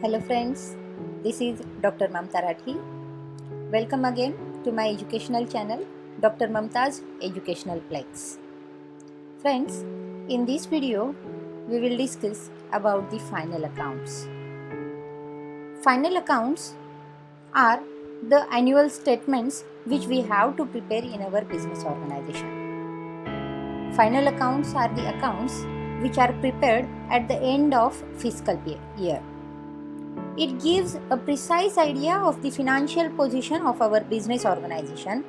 Hello friends, this is Dr. Mamta Rathi. Welcome again to my educational channel Dr. Mamta's Educational Plex. Friends, in this video we will discuss about the final accounts. Final accounts are the annual statements which we have to prepare in our business organization. Final accounts are the accounts which are prepared at the end of fiscal year. It gives a precise idea of the financial position of our business organization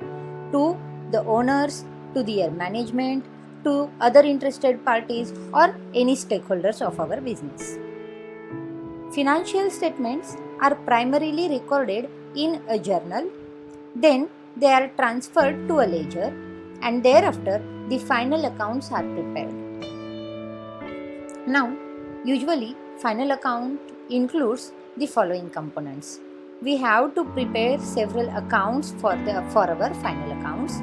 to the owners, to their management, to other interested parties or any stakeholders of our business. Financial statements are primarily recorded in a journal, then they are transferred to a ledger, and thereafter the final accounts are prepared. Now, usually final account includes the following components. We have to prepare several accounts for our final accounts.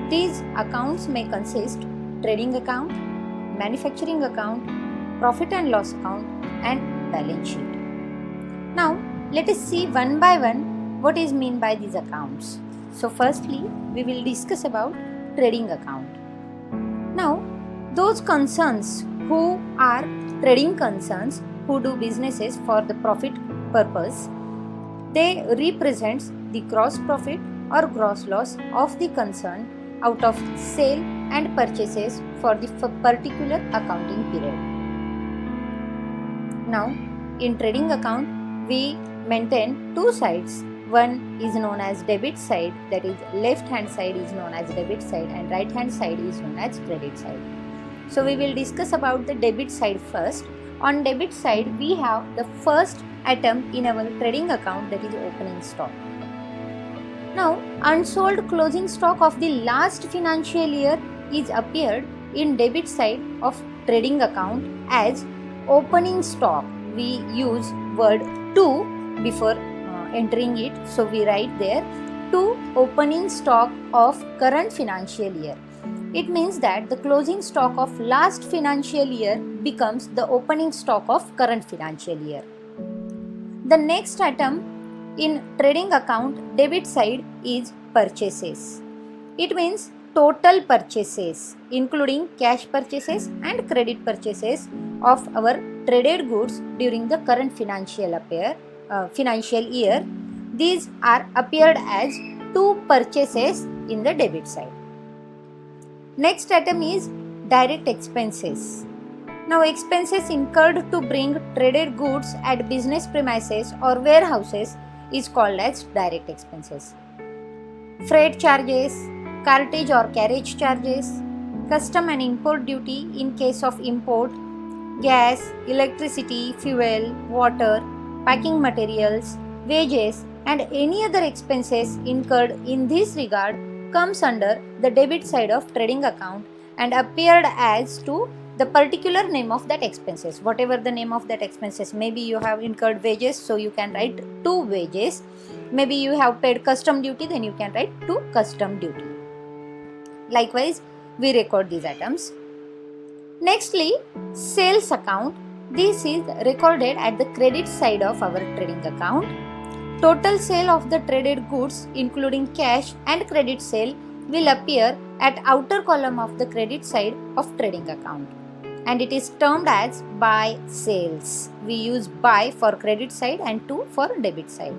These accounts may consist trading account, manufacturing account, profit and loss account, and balance sheet. Now let us see one by one what is meant by these accounts. So firstly, we will discuss about trading account. Now those concerns who are trading concerns who do businesses for the profit purpose, they represents the gross profit or gross loss of the concern out of sale and purchases for the particular accounting period. Now in trading account we maintain two sides. One is known as debit side, that is left hand side is known as debit side and right hand side is known as credit side. So we will discuss about the debit side first. On debit side, we have the first item in our trading account, that is opening stock. Now, unsold closing stock of the last financial year is appeared in debit side of trading account as opening stock. We use word to before entering it, so we write there to opening stock of current financial year. It means that the closing stock of last financial year becomes the opening stock of current financial year. The next item in trading account debit side is purchases. It means total purchases including cash purchases and credit purchases of our traded goods during the current financial year. These are appeared as two purchases in the debit side. Next item is direct expenses. Now expenses incurred to bring traded goods at business premises or warehouses is called as direct expenses. Freight charges, cartage or carriage charges, custom and import duty in case of import, gas, electricity, fuel, water, packing materials, wages and any other expenses incurred in this regard comes under the debit side of trading account and appeared as to the particular name of that expenses. Whatever the name of that expenses, maybe you have incurred wages, so you can write to wages. Maybe you have paid custom duty, then you can write to custom duty. Likewise, we record these items. Nextly, sales account. This is recorded at the credit side of our trading account. Total sale of the traded goods including cash and credit sale will appear at outer column of the credit side of trading account, and it is termed as buy sales. We use buy for credit side and to for debit side.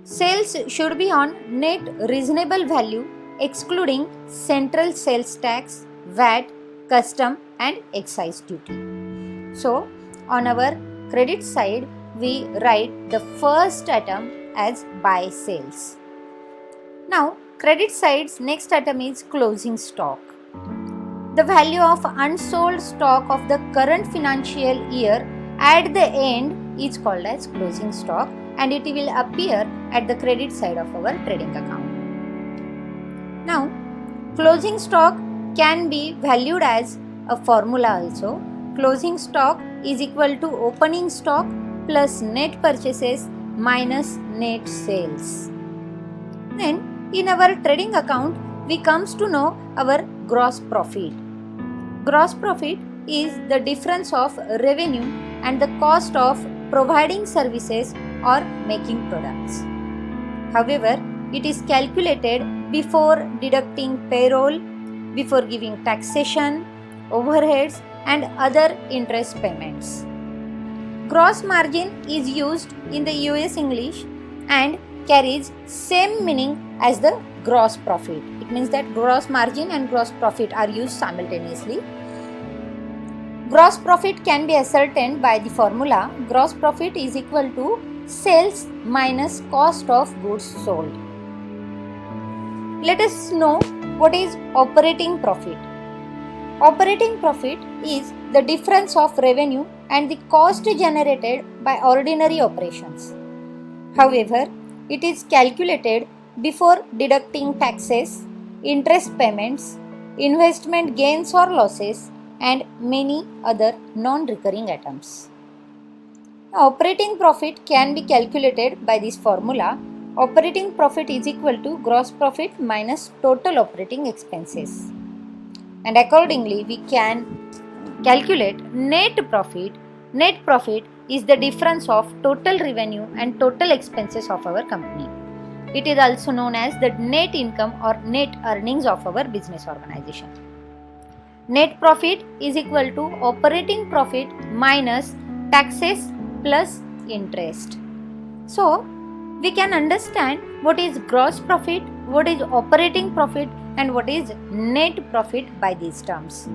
Sales should be on net reasonable value excluding central sales tax, VAT, custom and excise duty. So on our credit side we write the first item as buy sales. Now credit side's next item is closing stock. The value of unsold stock of the current financial year at the end is called as closing stock, and it will appear at the credit side of our trading account. Now closing stock can be valued as a formula also. Closing stock is equal to opening stock plus net purchases minus net sales. Then in our trading account we comes to know our gross profit. Gross profit is the difference of revenue and the cost of providing services or making products. However, it is calculated before deducting payroll, before giving taxation, overheads and other interest payments. Gross margin is used in the US English and carries same meaning as the gross profit. It means that gross margin and gross profit are used simultaneously. Gross profit can be ascertained by the formula gross profit is equal to sales minus cost of goods sold. Let us know what is operating profit. Operating profit is the difference of revenue and the cost generated by ordinary operations. However, it is calculated before deducting taxes, interest payments, investment gains or losses, and many other non-recurring items. Operating profit can be calculated by this formula. Operating profit is equal to gross profit minus total operating expenses. And accordingly, we can calculate net profit. Net profit is the difference of total revenue and total expenses of our company. It is also known as the net income or net earnings of our business organization. Net profit is equal to operating profit minus taxes plus interest. So, we can understand what is gross profit, what is operating profit and what is net profit by these terms.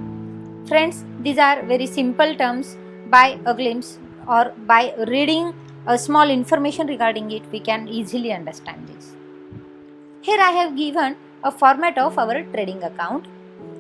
Friends, these are very simple terms. By a glimpse or by reading a small information regarding it, we can easily understand this. Here I have given a format of our trading account.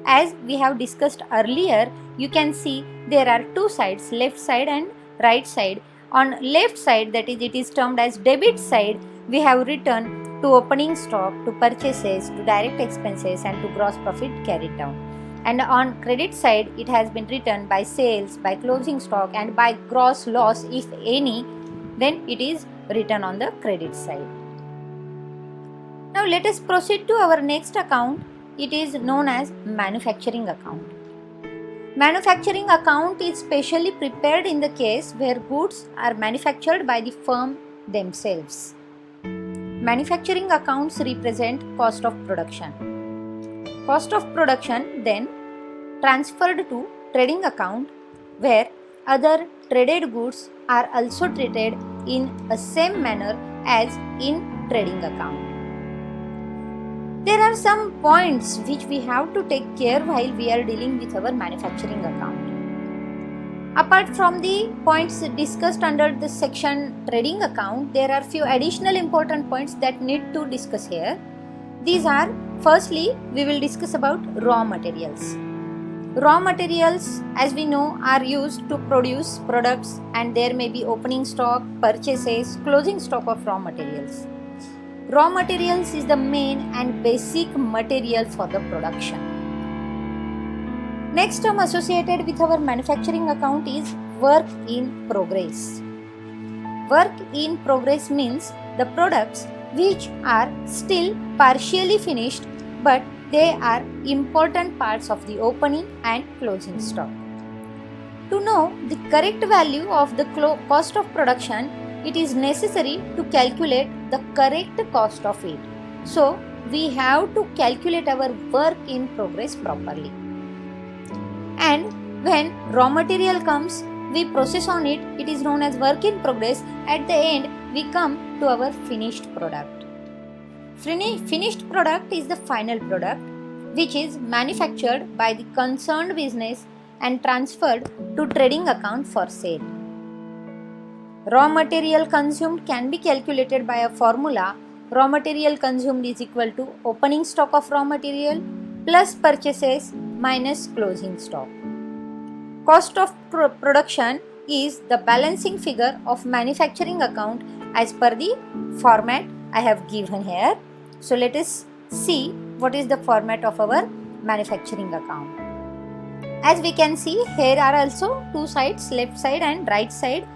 As we have discussed earlier, you can see there are two sides, left side and right side. On left side, that is, it is termed as debit side, we have written to opening stock, to purchases, to direct expenses and to gross profit carried down. And on credit side, it has been written by sales, by closing stock and by gross loss if any, then it is written on the credit side. Now let us proceed to our next account. It is known as manufacturing account. Manufacturing account is specially prepared in the case where goods are manufactured by the firm themselves. Manufacturing accounts represent cost of production. Cost of production then transferred to trading account where other traded goods are also treated in a same manner as in trading account. There are some points which we have to take care while we are dealing with our manufacturing account. Apart from the points discussed under the section trading account, there are few additional important points that need to discuss here. These are, firstly, we will discuss about raw materials. Raw materials, as we know, are used to produce products and there may be opening stock, purchases, closing stock of raw materials. Raw materials is the main and basic material for the production. Next term associated with our manufacturing account is work in progress. Work in progress means the products which are still partially finished but they are important parts of the opening and closing stock. To know the correct value of the cost of production, it is necessary to calculate the correct cost of it. So, we have to calculate our work in progress properly. And when raw material comes, we process on it, it is known as work in progress. At the end, we come to our finished product. Finished product is the final product which is manufactured by the concerned business and transferred to trading account for sale. Raw material consumed can be calculated by a formula. Raw material consumed is equal to opening stock of raw material plus purchases minus closing stock. Cost of production is the balancing figure of manufacturing account as per the format I have given here. So let us see what is the format of our manufacturing account. As we can see, here are also two sides, left side and right side.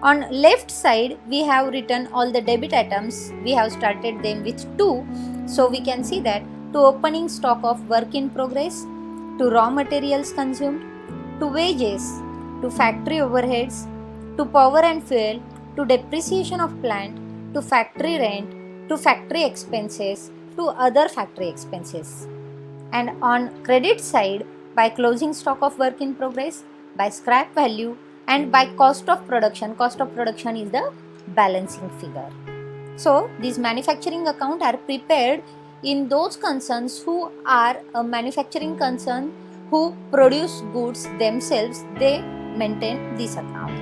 On left side, we have written all the debit items. We have started them with 2. So we can see that to opening stock of work in progress, to raw materials consumed, to wages, to factory overheads, to power and fuel, to depreciation of plant, to factory rent, to factory expenses, to other factory expenses. And on credit side, by closing stock of work in progress, by scrap value, and by cost of production. Cost of production is the balancing figure. So these manufacturing accounts are prepared in those concerns who are a manufacturing concern who produce goods themselves, they maintain this account.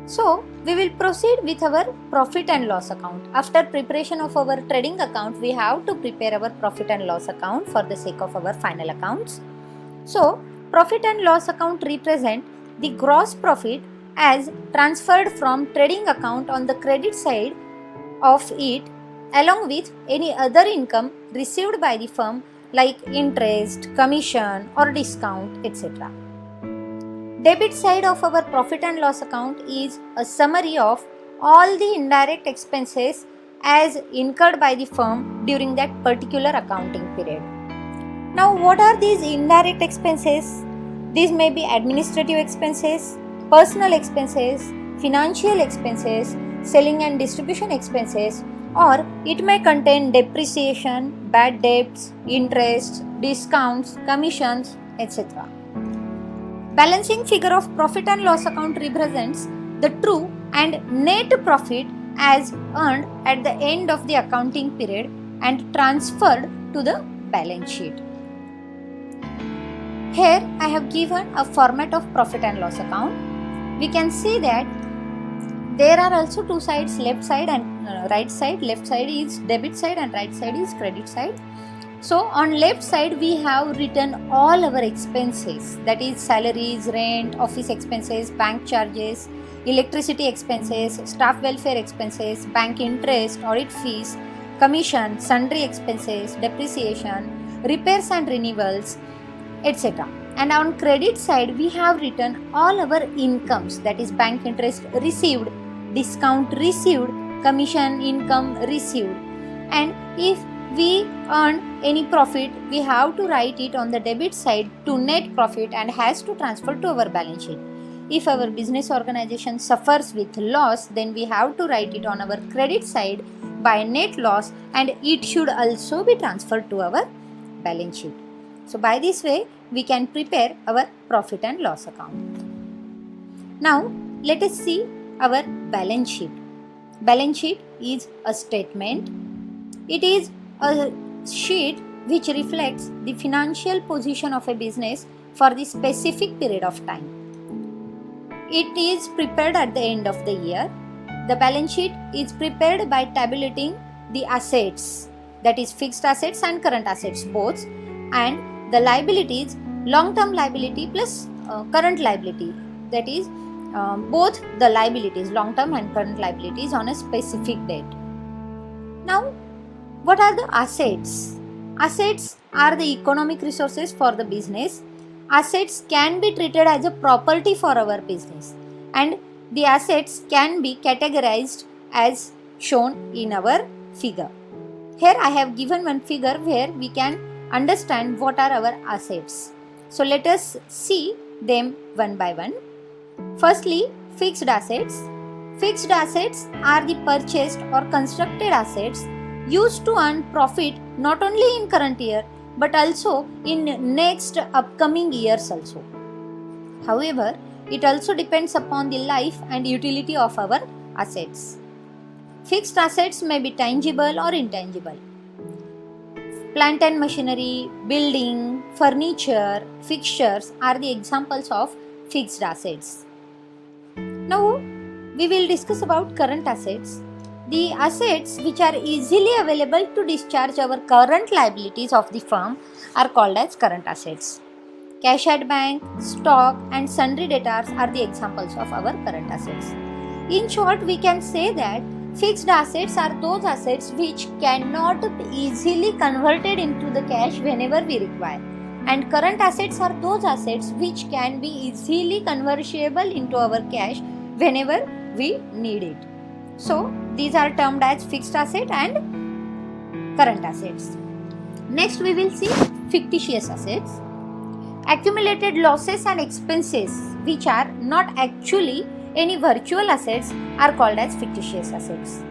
So we will proceed with our profit and loss account. After preparation of our trading account, we have to prepare our profit and loss account for the sake of our final accounts. So profit and loss account represent the gross profit as transferred from trading account on the credit side of it, along with any other income received by the firm like interest, commission or discount, etc. Debit side of our profit and loss account is a summary of all the indirect expenses as incurred by the firm during that particular accounting period. Now, what are these indirect expenses? These may be administrative expenses, personal expenses, financial expenses, selling and distribution expenses, or it may contain depreciation, bad debts, interest, discounts, commissions, etc. Balancing figure of profit and loss account represents the true and net profit as earned at the end of the accounting period and transferred to the balance sheet. Here I have given a format of profit and loss account. We can see that there are also two sides, left side and right side. Left side is debit side and right side is credit side. So on left side we have written all our expenses, that is salaries, rent, office expenses, bank charges, electricity expenses, staff welfare expenses, bank interest, audit fees, commission, sundry expenses, depreciation, repairs and renewals, etc. And on credit side we have written all our incomes, that is bank interest received, discount received, commission income received. And if we earn any profit, we have to write it on the debit side to net profit and has to transfer to our balance sheet. If our business organization suffers with loss, then we have to write it on our credit side by net loss and it should also be transferred to our balance sheet. So by this way we can prepare our profit and loss account. Now let us see our balance sheet. Balance sheet is a statement. It is a sheet which reflects the financial position of a business for the specific period of time. It is prepared at the end of the year. The balance sheet is prepared by tabulating the assets, that is fixed assets and current assets both, and the liabilities, long-term liability plus current liability, that is both the liabilities, long-term and current liabilities on a specific date. Now, what are the assets? Assets are the economic resources for the business. Assets can be treated as a property for our business, and the assets can be categorized as shown in our figure. Here I have given one figure where we can understand what are our assets. So let us see them one by one. Firstly, fixed assets. Fixed assets are the purchased or constructed assets used to earn profit not only in current year but also in next upcoming years also. However, it also depends upon the life and utility of our assets. Fixed assets may be tangible or intangible. Plant and machinery, building, furniture, fixtures are the examples of fixed assets. Now, we will discuss about current assets. The assets which are easily available to discharge our current liabilities of the firm are called as current assets. Cash at bank, stock and sundry debtors are the examples of our current assets. In short, we can say that fixed assets are those assets which cannot be easily converted into the cash whenever we require, and current assets are those assets which can be easily convertible into our cash whenever we need it. So these are termed as fixed asset and current assets. Next we will see fictitious assets. Accumulated losses and expenses which are not actually any virtual assets are called as fictitious assets.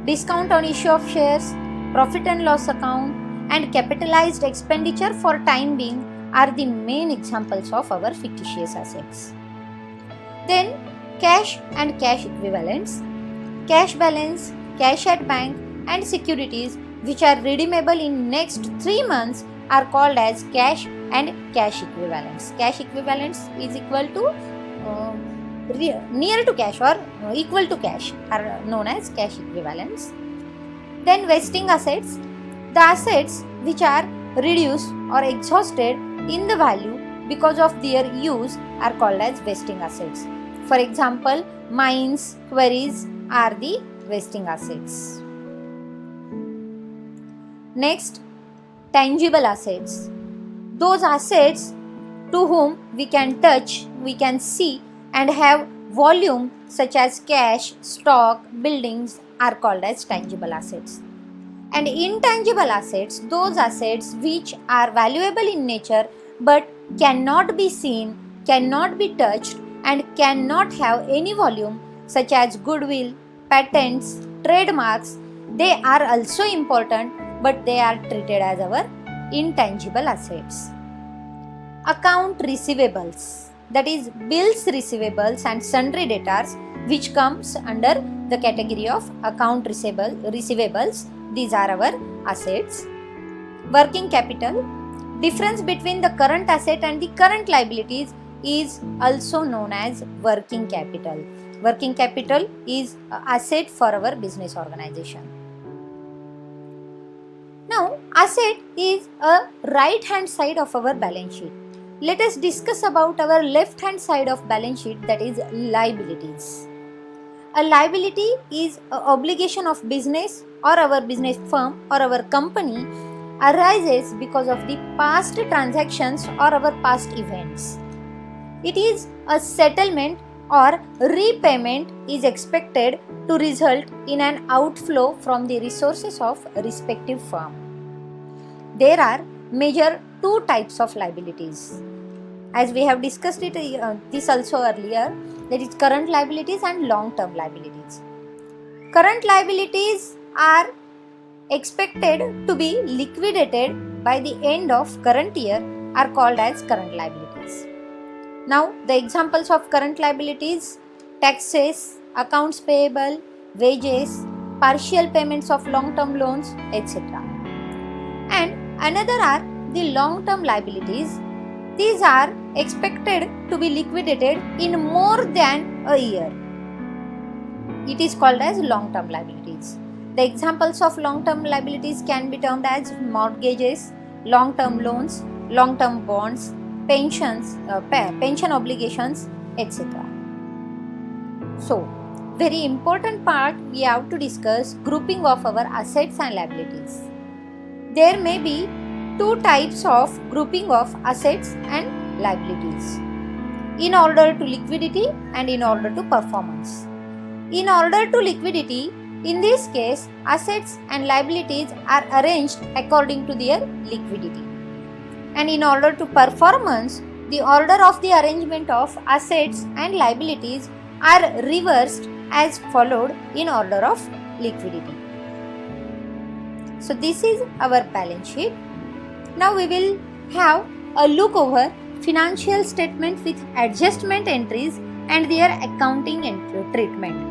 Discount on issue of shares, profit and loss account, and capitalized expenditure for time being are the main examples of our fictitious assets. Then cash and cash equivalents. Cash balance, cash at bank, and securities which are redeemable in next 3 months are called as cash and cash equivalents. Cash equivalents is equal to near to cash or equal to cash are known as cash equivalents. Then vesting assets. The assets which are reduced or exhausted in the value because of their use are called as vesting assets. For example, mines, quarries are the vesting assets. Next, tangible assets. Those assets to whom we can touch, we can see and have volume such as cash, stock, buildings are called as tangible assets. And intangible assets, those assets which are valuable in nature but cannot be seen, cannot be touched and cannot have any volume such as goodwill, patents, trademarks, they are also important but they are treated as our intangible assets. Account receivables, that is bills receivables and sundry debtors which comes under the category of account receivables. These are our assets. Working capital, difference between the current asset and the current liabilities is also known as working capital. Working capital is an asset for our business organization. Now, asset is a right hand side of our balance sheet. Let us discuss about our left hand side of balance sheet, that is liabilities. A liability is an obligation of business or our business firm or our company arises because of the past transactions or our past events. It is a settlement or repayment is expected to result in an outflow from the resources of a respective firm. There are major two types of liabilities. As we have discussed this also earlier, that is current liabilities and long-term liabilities. Current liabilities are expected to be liquidated by the end of current year are called as current liabilities. Now, the examples of current liabilities: taxes, accounts payable, wages, partial payments of long-term loans, etc. And another are the long-term liabilities. These are expected to be liquidated in more than a year. It is called as long-term liabilities. The examples of long-term liabilities can be termed as mortgages, long-term loans, long-term bonds, pensions, pension obligations, etc. So, very important part we have to discuss grouping of our assets and liabilities. There may be two types of grouping of assets and liabilities: in order to liquidity and in order to performance. In order to liquidity, in this case, assets and liabilities are arranged according to their liquidity. And in order to performance, the order of the arrangement of assets and liabilities are reversed as followed in order of liquidity. So this is our balance sheet. Now we will have a look over financial statement with adjustment entries and their accounting treatment.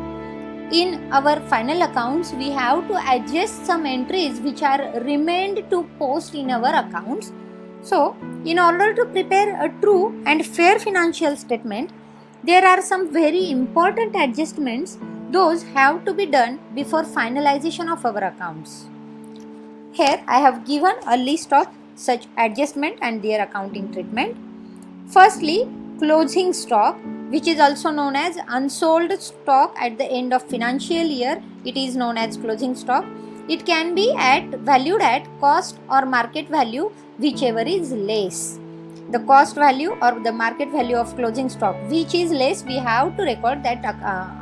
In our final accounts, we have to adjust some entries which are remained to post in our accounts. So, in order to prepare a true and fair financial statement, there are some very important adjustments. Those have to be done before finalization of our accounts. Here I have given a list of such adjustment and their accounting treatment. Firstly, closing stock, which is also known as unsold stock at the end of financial year. It is known as closing stock. It can be valued at cost or market value, whichever is less. The cost value or the market value of closing stock, which is less, we have to record that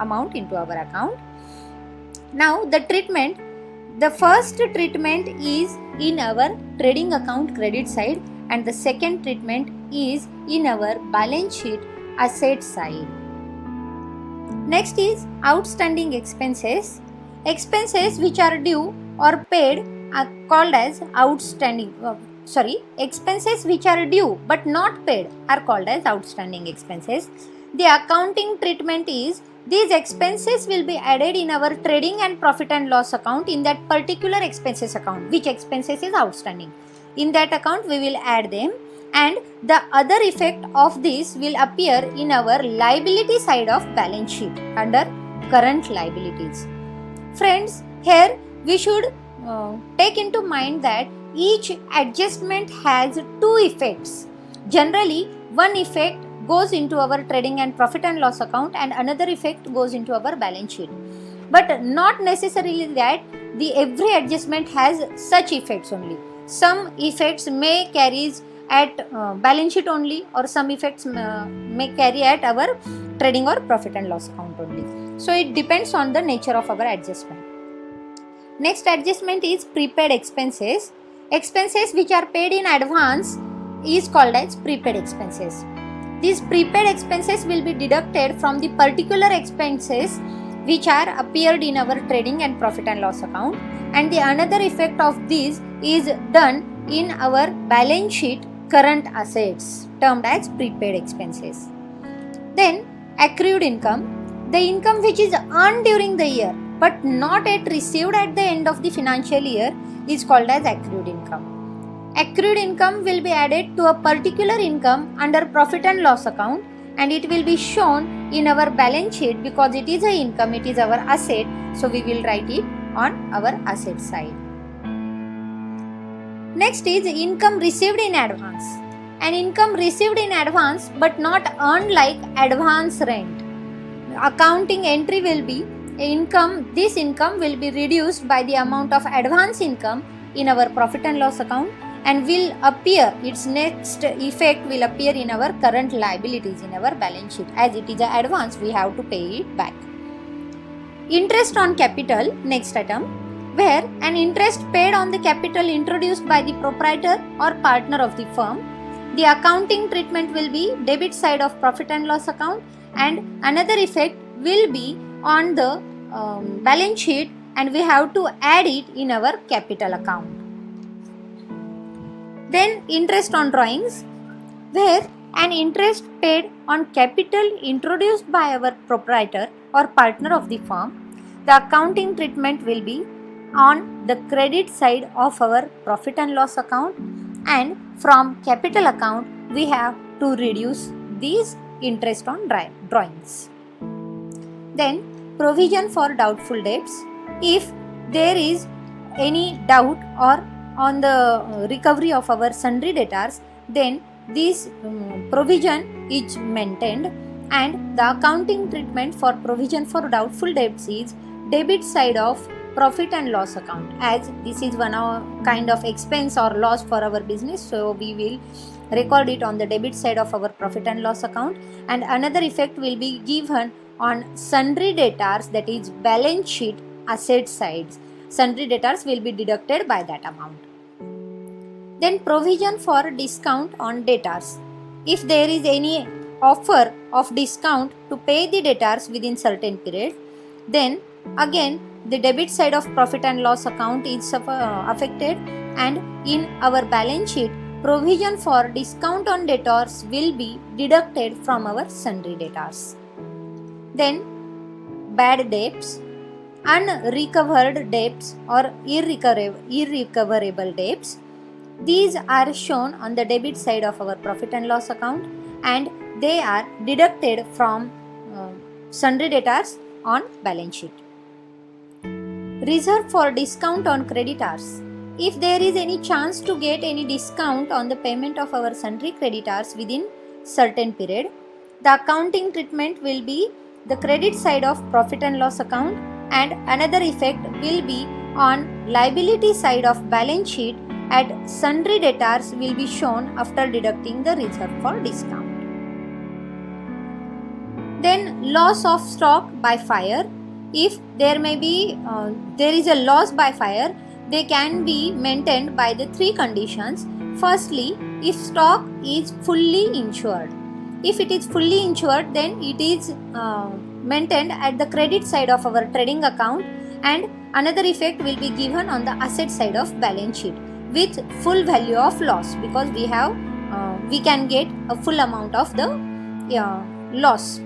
amount into our account. Now the treatment, the first treatment is in our trading account credit side and the second treatment is in our balance sheet asset side. Next is outstanding expenses. Expenses which are due or paid are called as outstanding. Expenses which are due but not paid are called as outstanding expenses. The accounting treatment is these expenses will be added in our trading and profit and loss account in that particular expenses account, which expenses is outstanding. In that account we will add them, and the other effect of this will appear in our liability side of balance sheet under current liabilities. Friends, here we should take into mind that each adjustment has two effects. Generally, one effect goes into our trading and profit and loss account and another effect goes into our balance sheet. But not necessarily that every adjustment has such effects only. Some effects may carry at balance sheet only, or some effects may carry at our trading or profit and loss account only. So it depends on the nature of our adjustment. Next adjustment is prepaid expenses. Expenses which are paid in advance is called as prepaid expenses. These prepaid expenses will be deducted from the particular expenses which are appeared in our trading and profit and loss account, and the another effect of this is done in our balance sheet current assets termed as prepaid expenses. Then accrued income, the income which is earned during the year but not yet received at the end of the financial year is called as accrued income. Accrued income will be added to a particular income under profit and loss account, and it will be shown in our balance sheet because it is a income, it is our asset, so we will write it on our asset side. Next is income received in advance. An income received in advance but not earned like advance rent. Accounting entry will be this income will be reduced by the amount of advance income in our profit and loss account, and will appear, its next effect will appear in our current liabilities in our balance sheet. As it is an advance, we have to pay it back. Interest on capital, next item, where an interest paid on the capital introduced by the proprietor or partner of the firm. The accounting treatment will be debit side of profit and loss account, and another effect will be on the balance sheet, and we have to add it in our capital account. Then interest on drawings, where an interest paid on capital introduced by our proprietor or partner of the firm. The accounting treatment will be on the credit side of our profit and loss account, and from capital account we have to reduce these interest on drawings. Then provision for doubtful debts. If there is any doubt or on the recovery of our sundry debtors, then this provision is maintained, and the accounting treatment for provision for doubtful debts is debit side of profit and loss account, as this is one kind of expense or loss for our business, so we will record it on the debit side of our profit and loss account, and another effect will be given on sundry debtors, that is balance sheet asset sides. Sundry debtors will be deducted by that amount. Then provision for discount on debtors. If there is any offer of discount to pay the debtors within certain period, then again the debit side of profit and loss account is affected, and in our balance sheet provision for discount on debtors will be deducted from our sundry debtors. Then bad debts, unrecovered debts or irrecoverable debts. These are shown on the debit side of our profit and loss account, and they are deducted from sundry debtors on balance sheet. Reserve for discount on creditors. If there is any chance to get any discount on the payment of our sundry creditors within certain period, the accounting treatment will be the credit side of profit and loss account, and another effect will be on liability side of balance sheet, at sundry debtors will be shown after deducting the reserve for discount. Then loss of stock by fire. If there is a loss by fire, they can be maintained by the three conditions. Firstly, if stock is fully insured. If it is fully insured, then it is maintained at the credit side of our trading account, and another effect will be given on the asset side of balance sheet with full value of loss, because we can get a full amount of the loss.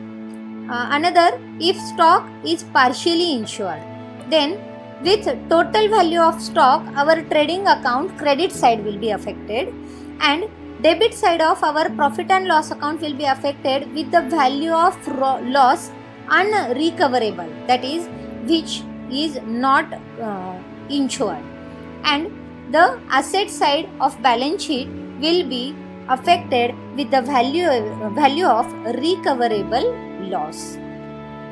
Another, if stock is partially insured, then with total value of stock, our trading account credit side will be affected, and debit side of our profit and loss account will be affected with the value of loss unrecoverable, that is, which is not insured, and the asset side of balance sheet will be affected with the value of recoverable loss.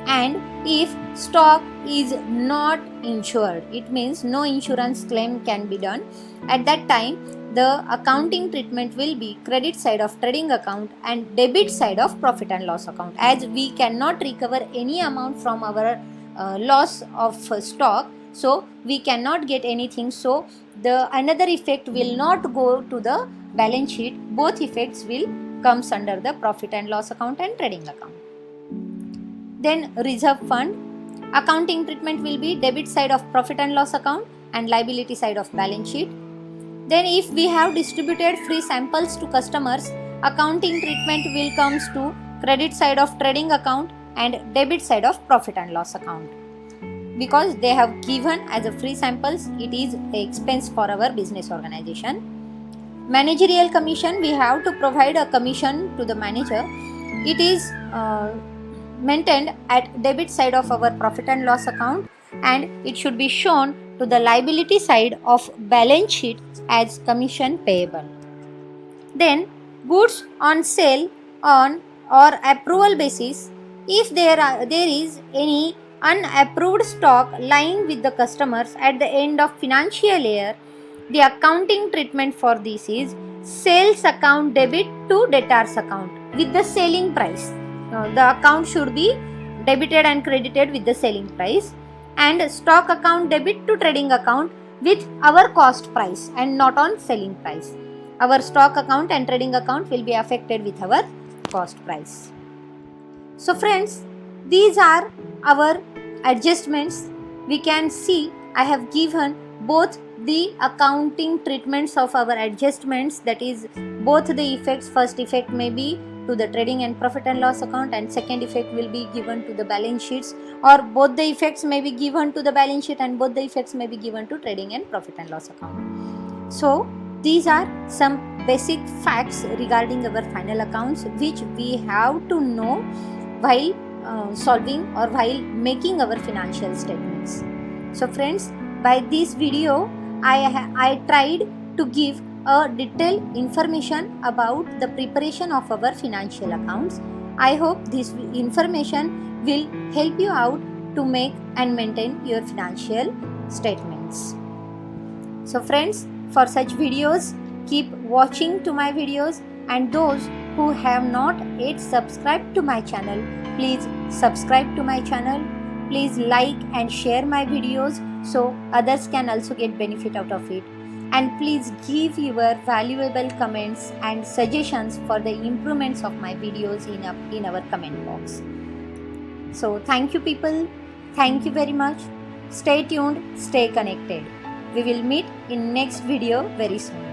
And if stock is not insured, it means no insurance claim can be done. At that time, the accounting treatment will be credit side of trading account and debit side of profit and loss account, as we cannot recover any amount from our loss of stock, so we cannot get anything. So the another effect will not go to the balance sheet. Both effects will comes under the profit and loss account and trading account. Then reserve fund, accounting treatment will be debit side of profit and loss account and liability side of balance sheet. Then if we have distributed free samples to customers, accounting treatment will comes to credit side of trading account and debit side of profit and loss account. Because they have given as a free samples, it is an expense for our business organization. Managerial commission, we have to provide a commission to the manager. It is maintained at debit side of our profit and loss account, and it should be shown to the liability side of balance sheet as commission payable. Then goods on sale on or approval basis, if there is any unapproved stock lying with the customers at the end of financial year, the accounting treatment for this is sales account debit to debtors account with the selling price. The account should be debited and credited with the selling price, and stock account debit to trading account with our cost price and not on selling price. Our stock account and trading account will be affected with our cost price. So friends, these are our adjustments. We can see I have given both the accounting treatments of our adjustments, that is both the effects. First effect may be to the trading and profit and loss account, and second effect will be given to the balance sheets, or both the effects may be given to the balance sheet and both the effects may be given to trading and profit and loss account. So these are some basic facts regarding our final accounts which we have to know while solving or while making our financial statements. So friends, by this video I tried to give a detailed information about the preparation of our financial accounts. I hope this information will help you out to make and maintain your financial statements. So friends, for such videos, keep watching to my videos, and those who have not yet subscribed to my channel, please subscribe to my channel. Please like and share my videos so others can also get benefit out of it. And please give your valuable comments and suggestions for the improvements of my videos in our comment box. So thank you people. Thank you very much. Stay tuned, stay connected. We will meet in next video very soon.